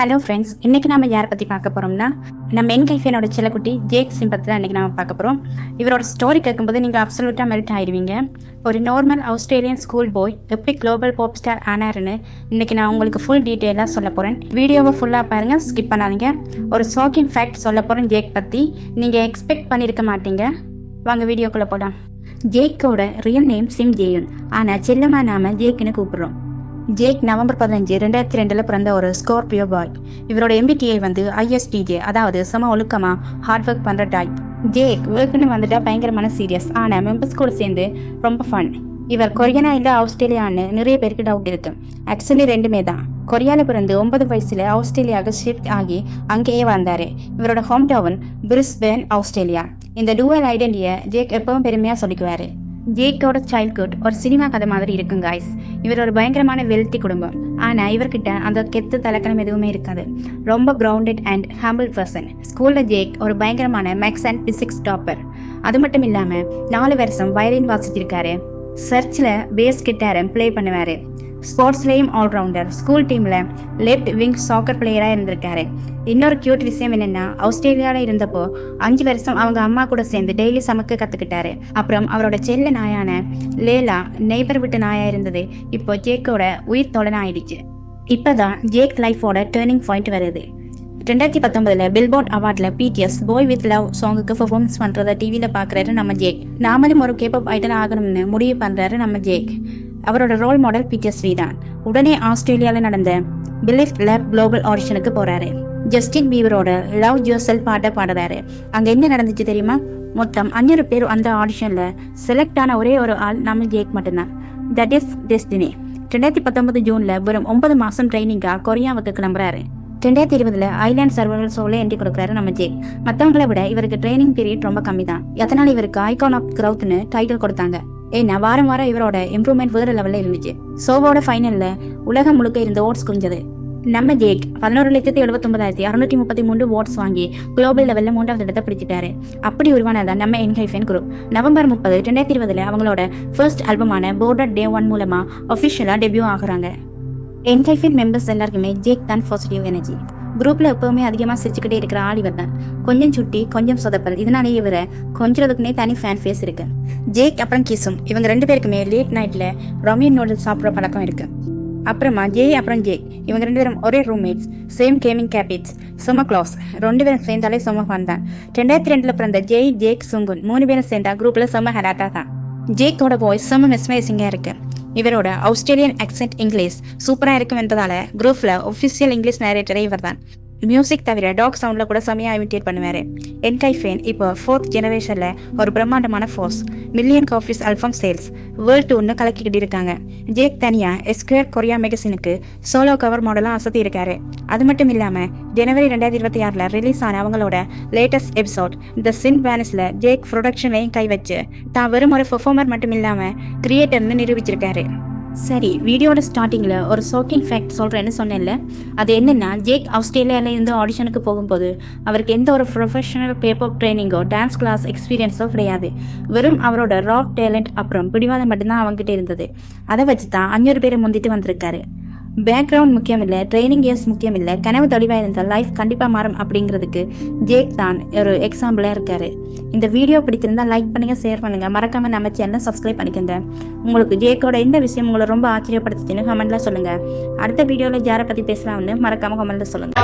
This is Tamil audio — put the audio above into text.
ஹலோ ஃப்ரெண்ட்ஸ், இன்றைக்கி நம்ம யாரை பற்றி பார்க்க போகிறோம்னா நம்ம என்ஹைபனோட செல்லக்குட்டி ஜேக் சிம் பற்றி தான் இன்றைக்கி நம்ம பார்க்க போகிறோம். இவரோட ஸ்டோரி கேட்கும்போது நீங்கள் அப்சல்யூட்டாக மெல்ட் ஆயிடுவீங்க. ஒரு நார்மல் ஆஸ்திரேலியன் ஸ்கூல் பாய் எப்படி குளோபல் பாப் ஸ்டார் ஆனாருன்னு இன்றைக்கி நான் உங்களுக்கு ஃபுல் டீட்டெயிலாக சொல்ல போகிறேன். வீடியோவை ஃபுல்லாக பாருங்கள், ஸ்கிப் பண்ணாதீங்க. ஒரு ஷாக்கிங் ஃபேக்ட் சொல்ல போகிறேன் ஜேக் பற்றி. நீங்கள் எக்ஸ்பெக்ட் பண்ணியிருக்க மாட்டீங்க. வாங்க வீடியோக்குள்ளே போகலாம். ஜேக்கோட ரியல் நேம் சிம் ஜேயுன், ஆனால் செல்லமாக நாம் ஜேக்குன்னு கூப்பிட்றோம். ஜேக் நவம்பர் 15, 2002 பிறந்த ஒரு ஸ்கார்பியோ பாய். இவரோட MBTI வந்து ISTJ, அதாவது சம ஒழுக்கமா ஹார்ட் ஒர்க் பண்ணுற டைப். ஜேக் ஒர்க்குன்னு வந்துட்டா பயங்கரமான சீரியஸ், ஆனால் மெம்பர்ஸ் கூட சேர்ந்து ரொம்ப ஃபன். இவர் கொரியனா இல்லை ஆஸ்திரேலியான்னு நிறைய பேருக்கு டவுட் இருக்கு. ஆக்சுவலி ரெண்டுமே தான். கொரியாவில் பிறந்து 9 வயசுல ஆஸ்திரேலியாவுக்கு ஷிஃப்ட் ஆகி அங்கேயே வந்தார். இவரோட ஹோம் டவுன் பிரிஸ்பேன், ஆஸ்திரேலியா. இந்த டூவல் ஐடென்டிட்டியை ஜேக் எப்பவும் பெருமையாக சொல்லிக்குவார். ஜேக்கோட சைல்ட்ஹுட் ஒரு சினிமா கதை மாதிரி இருக்குங்க கைஸ். இவர் ஒரு பயங்கரமான வெல்த்தி குடும்பம், ஆனால் இவர்கிட்ட அந்த கெத்து தலக்கணம் எதுவுமே இருக்காது. ரொம்ப கிரவுண்டட் அண்ட் ஹம்பிள் பர்சன். ஸ்கூலில் ஜேக் ஒரு பயங்கரமான மேக்ஸ் அண்ட் பிசிக்ஸ் டாப்பர். அது மட்டும் இல்லாமல் 4 வருஷம் வயலின் வாசிச்சிருக்காரு. சர்ச்சில் பேஸ் கிட்டாரை ப்ளே பண்ணுவார். ஸ்போர்ட்ஸ்லேயும் ஆல்ரவுண்டர். ஸ்கூல் டீமில் லெஃப்ட் விங் சாக்கர் பிளேயராக இருந்திருக்காரு. இன்னொரு கியூட் விஷயம் என்னென்னா, ஆஸ்திரேலியாவில் இருந்தப்போ 5 வருஷம் அவங்க அம்மா கூட சேர்ந்து டெய்லி சமைக்க கற்றுக்கிட்டாரு. அப்புறம் அவரோட செல்ல நாயான லேலா நெய்பர் விட்டு நாயாக இருந்தது இப்போ ஜேக்கோட உயிர் தோழனா ஆயிடுச்சு. இப்போ தான் ஜேக் லைஃபோட டேர்னிங் பாயிண்ட் வருது. 2019 பில்போர்ட் அவார்டில் BTS பாய் வித் லவ் சாங்குக்கு பெர்ஃபார்மன்ஸ் பண்ணுறத டிவியில் பார்க்குறாரு நம்ம ஜேக். நாமளும் ஒரு Kpop ஐடல் ஆகணும்னு முடிவு பண்ணுறாரு நம்ம ஜேக். அவரோட ரோல் மாடல் BTS தான். உடனே ஆஸ்திரேலியாவில் நடந்த பிலிஃப் லேப் குளோபல் ஆடிஷனுக்கு போகிறாரு. ஜஸ்டின் பீவரோட லவ் யுவர் பாட்டை பாடுறாரு. அங்கே என்ன நடந்துச்சு தெரியுமா? மொத்தம் 500 பேர் அந்த ஆடிஷனில் செலக்ட் ஆன ஒரே ஒரு ஆள் நம்ம ஜேக் மட்டும்தான். That is destiny. 2019 ஜூனில் வெறும் 9 மாதம் ட்ரைனிங்காக கொரியாவுக்கு கிளம்புறாரு. 2020 ஐலாண்ட் சர்வைவல் ஷோவில் என்ட்ரி கொடுக்குறாரு நம்ம ஜேக். மற்றவங்களை விட இவருக்கு ட்ரைனிங் பீரியட் ரொம்ப கம்மி தான். எதனால் இவருக்கு ஐகான் ஆஃப் கிரௌத்னு டைட்டில் கொடுத்தாங்க. ஏன்னா வாரம் இவரோட இம்ப்ரூவ்மெண்ட் வேறு லெவலில் இருந்துச்சு. ஷோவோட ஃபைனலில் உலகம் முழுக்க இருந்த ஓட்ஸ் குறைஞ்சது. நம்ம ஜேக் 11,79,633 ஓட்ஸ் வாங்கி குளோபல் லெவலில் 3வது இடத்தை பிடிச்சிட்டாரு. அப்படி உருவானதான் நம்ம என்ஹைபன் குரூப். நவம்பர் 30, 2020 அவங்களோட ஃபர்ஸ்ட் ஆல்பமான போர்டர் டே 1 மூலமாக அஃபிஷியலாக டெபியூ ஆகுறாங்க. என்ஹைபன் மெம்பர்ஸ் எல்லாருக்குமே ஜேக் தான் பாசிட்டிவ் எனர்ஜி. குரூப்பில் எப்பவுமே அதிகமாக சிரிச்சுக்கிட்டே இருக்கிற ஆள் இவர் தான். கொஞ்சம் சுட்டி, கொஞ்சம் சொதப்பல். இதனாலே இவரை கொஞ்சத்துக்குனே தனி ஃபேன் ஃபேஸ் இருக்கு. ஜேக் அப்புறம் கிசும், இவங்க 2 பேருக்குமே லேட் நைட்டில் ரமியன் நூடுல்ஸ் சாப்பிட்ற பழக்கம் இருக்கு. அப்புறமா ஜேய் அப்புறம் ஜேக், இவங்க 2 பேரும் ஒரே ரூம்மேட்ஸ், சேம் கேமிங் கேபிட்ஸ், சும க்ளாஸ். 2 பேரும் சேர்ந்தாலே சும ஃபன் தான். 2002 பிறந்த ஜேய், ஜேக், சுங்குன் 3 பேரும் சேர்ந்தா குரூப்பில் செம்ம ஹராட்டா தான். ஜேக்கோட வாய்ஸ் செம்ம மெஸ்மரைசிங்காக இருக்கு. இவரோட ஆஸ்திரேலியன் ஆக்சென்ட் இங்கிலீஷ் சூப்பராக இருக்கும் என்பதால் குரூப்பில் ஒஃபிஷியல் இங்கிலீஷ் நேரேட்டரே இவர் தான். மியூசிக் தவிர டாக் சவுண்டில் கூட செம்மையாக இமிட்டேட் பண்ணுவார். என்ஹைபன் இப்போ 4th ஜெனரேஷனில் ஒரு பிரம்மாண்டமான force. Million copies album sales, world டூர்னு கலக்கிக்கிட்டு இருக்காங்க. ஜேக் தனியாக எஸ்கேர் கொரியா மேகசினுக்கு சோலோ கவர் மாடலாக அசத்தி இருக்காரு. அது மட்டும் இல்லாமல் ஜனவரி 2026 ரிலீஸ் ஆன அவங்களோட லேட்டஸ்ட் எபிசோட் த சின் வேனிஸில் ஜேக் ப்ரொடக்ஷன்லையும் கை வச்சு தான் வெறும் ஒரு பெர்ஃபார்மர் மட்டும் இல்லாமல் கிரியேட்டர்னு நிரூபிச்சிருக்காரு. சரி, வீடியோட ஸ்டார்டிங்கில் ஒரு ஷாக்கிங் ஃபேக்ட் சொல்கிறேன்னு சொன்னேன்ல, அது என்னென்னா, ஜேக் ஆஸ்திரேலியாவில் இருந்து ஆடிஷனுக்கு போகும்போது அவருக்கு எந்த ஒரு ப்ரொஃபஷனல் Kpop ட்ரைனிங்கோ டான்ஸ் கிளாஸ் எக்ஸ்பீரியன்ஸோ கிடையாது. வெறும் அவரோட ராக் டேலண்ட் அப்புறம் பிடிவாதம் மட்டும்தான் அவங்ககிட்ட இருந்தது. அதை வச்சு தான் 500 பேரை முந்திட்டு வந்திருக்காரு. பேக்ரவுண்ட் முக்கியம் இல்லை, ட்ரைனிங் இயர்ஸ் முக்கியம் இல்லை, கனவு தெளிவாக இருந்தால் லைஃப் கண்டிப்பாக மாறும் அப்படிங்கிறதுக்கு ஜேக் தான் ஒரு எக்ஸாம்பிளாக இருக்காரு. இந்த வீடியோ பிடித்திருந்தால் லைக் பண்ணுங்கள், ஷேர் பண்ணுங்கள், மறக்காமல் நம்ம சேனலை சப்ஸ்கிரைப் பண்ணிக்கோங்க. உங்களுக்கு ஜேக்கோட எந்த விஷயம் உங்களை ரொம்ப ஆச்சரியப்படுத்துச்சுன்னு கமெண்ட்டில் சொல்லுங்கள். அடுத்த வீடியோவில் யாரை பற்றி பேசலாம்னு மறக்காமல் கமெண்ட்டில் சொல்லுங்கள்.